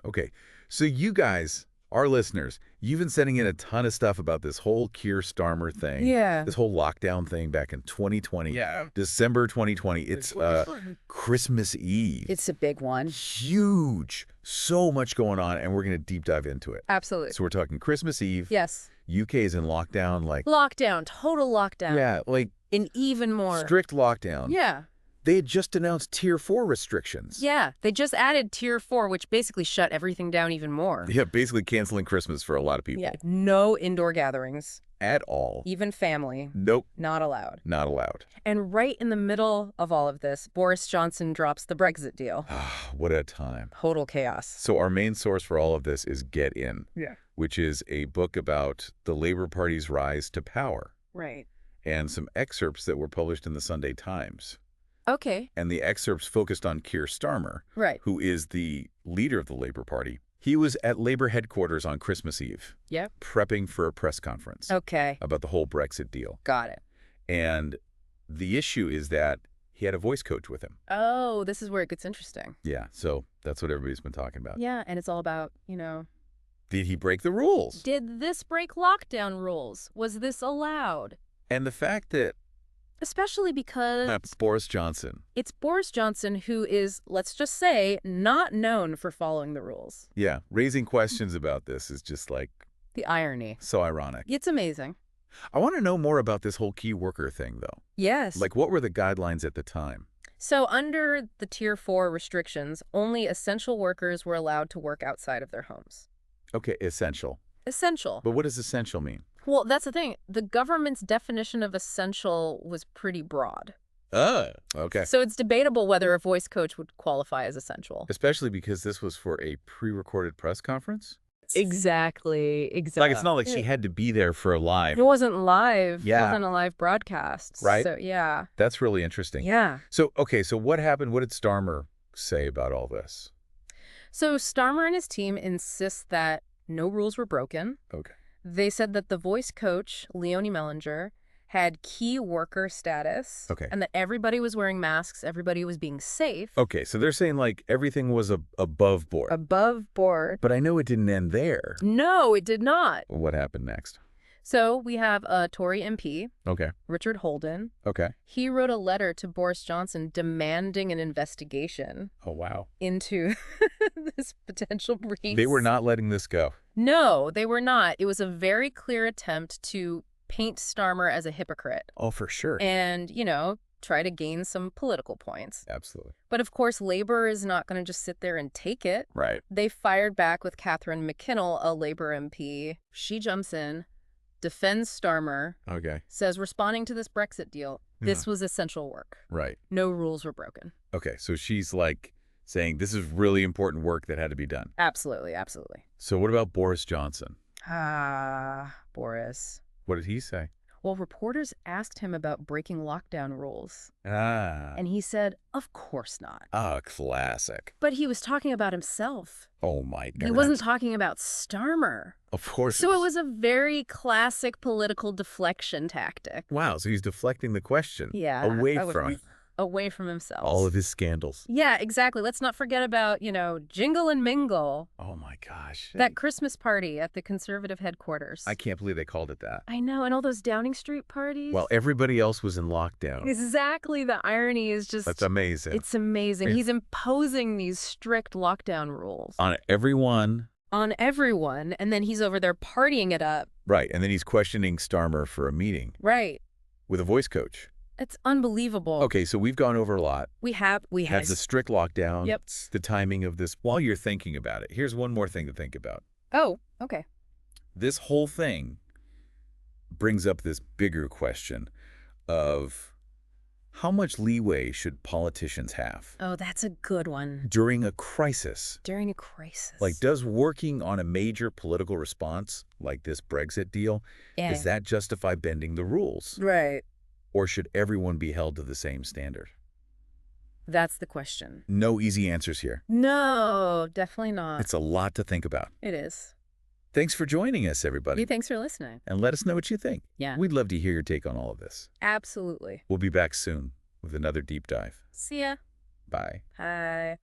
Okay. So you guys, our listeners, you've been sending in a ton of stuff about this whole Keir Starmer thing. Yeah. This whole lockdown thing back in 2020. Yeah. December 2020. It's Christmas Eve. It's a big one. Huge. So much going on, and we're going to deep dive into it. Absolutely. So we're talking Christmas Eve. Yes. UK is in lockdown, like... Lockdown. Total lockdown. Yeah, like... And even more. Strict lockdown. Yeah. They had just announced Tier 4 restrictions. Yeah. They just added Tier 4, which basically shut everything down even more. Yeah, basically canceling Christmas for a lot of people. Yeah. No indoor gatherings. At all. Even family. Nope. Not allowed. Not allowed. And right in the middle of all of this, Boris Johnson drops the Brexit deal. What a time. Total chaos. So our main source for all of this is Get In, Yeah. which is a book about the Labour Party's rise to power, Right. and some excerpts that were published in the Sunday Times. Okay. And the excerpts focused on Keir Starmer, Right. who is the leader of the Labour Party. He was at Labour headquarters on Christmas Eve, Yep. prepping for a press conference Okay. about the whole Brexit deal. Got it. And the issue is that he had a voice coach with him. Oh, this is where it gets interesting. Yeah, so that's what everybody's been talking about. Yeah, and it's all about, Did he break the rules? did this break lockdown rules? Was this allowed? And the fact that Especially because that's Boris Johnson. it's Boris Johnson who is, let's just say, not known for following the rules. Yeah, raising questions about this is just like The irony. so ironic. It's amazing. I want to know more about this whole key worker thing, though. Yes. Like, what were the guidelines at the time? So under the Tier 4 restrictions, only essential workers were allowed to work outside of their homes. Okay, essential. Essential. But what does essential mean? Well, that's the thing. The government's definition of essential was pretty broad. Okay. So it's debatable whether a voice coach would qualify as essential. Especially because this was for a pre-recorded press conference? Exactly. Like, it's not like she had to be there for a live. It wasn't live. Yeah. It wasn't a live broadcast. Right. So, yeah. That's really interesting. Yeah. So, okay, so what happened? What did Starmer say about all this? So Starmer and his team insist that no rules were broken. Okay. They said that the voice coach, Leonie Mellinger, had key worker status. Okay. And that everybody was wearing masks, everybody was being safe. Okay, so they're saying, like, everything was above board. Above board. But I know it didn't end there. No, it did not. What happened next? So we have a Tory MP, Okay. Richard Holden. Okay. He wrote a letter to Boris Johnson demanding an investigation Oh, wow. into this potential breach. They were not letting this go. No, they were not. It was a very clear attempt to paint Starmer as a hypocrite Oh, for sure. and, try to gain some political points. Absolutely. But of course, Labour is not going to just sit there and take it. Right. They fired back with Catherine McKinnell, a Labour MP. She jumps in, defends Starmer, Okay. says responding to this Brexit deal, this was essential work. Right. No rules were broken. Okay, so she's like saying this is really important work that had to be done. Absolutely, absolutely. So what about Boris Johnson? Boris. What did he say? Well, reporters asked him about breaking lockdown rules, Ah. and he said, of course not. Classic. But he was talking about himself. Oh, my God. He wasn't talking about Starmer. Of course. So it was a very classic political deflection tactic. Wow, so he's deflecting the question. Yeah. Away from himself. all of his scandals. Yeah, exactly. Let's not forget about, Jingle and Mingle. Oh, my gosh. That Christmas party at the Conservative headquarters. I can't believe they called it that. I know, and all those Downing Street parties. While everybody else was in lockdown. Exactly. The irony is just... That's amazing. It's amazing. Yeah. He's imposing these strict lockdown rules. On everyone. On everyone, and then he's over there partying it up. Right, and then he's questioning Starmer for a meeting. Right. With a voice coach. It's unbelievable. Okay, so we've gone over a lot. We have. Had the strict lockdown. Yep. The timing of this. While you're thinking about it, here's one more thing to think about. Oh, okay. This whole thing brings up this bigger question of how much leeway should politicians have Oh, that's a good one. during a crisis? During a crisis. Like, does working on a major political response, like this Brexit deal, Yeah. does that justify bending the rules? Right. Or should everyone be held to the same standard? That's the question. No easy answers here. No, definitely not. It's a lot to think about. It is. Thanks for joining us, everybody. Thanks for listening. And let us know what you think. Yeah. We'd love to hear your take on all of this. Absolutely. We'll be back soon with another deep dive. See ya. Bye. Bye.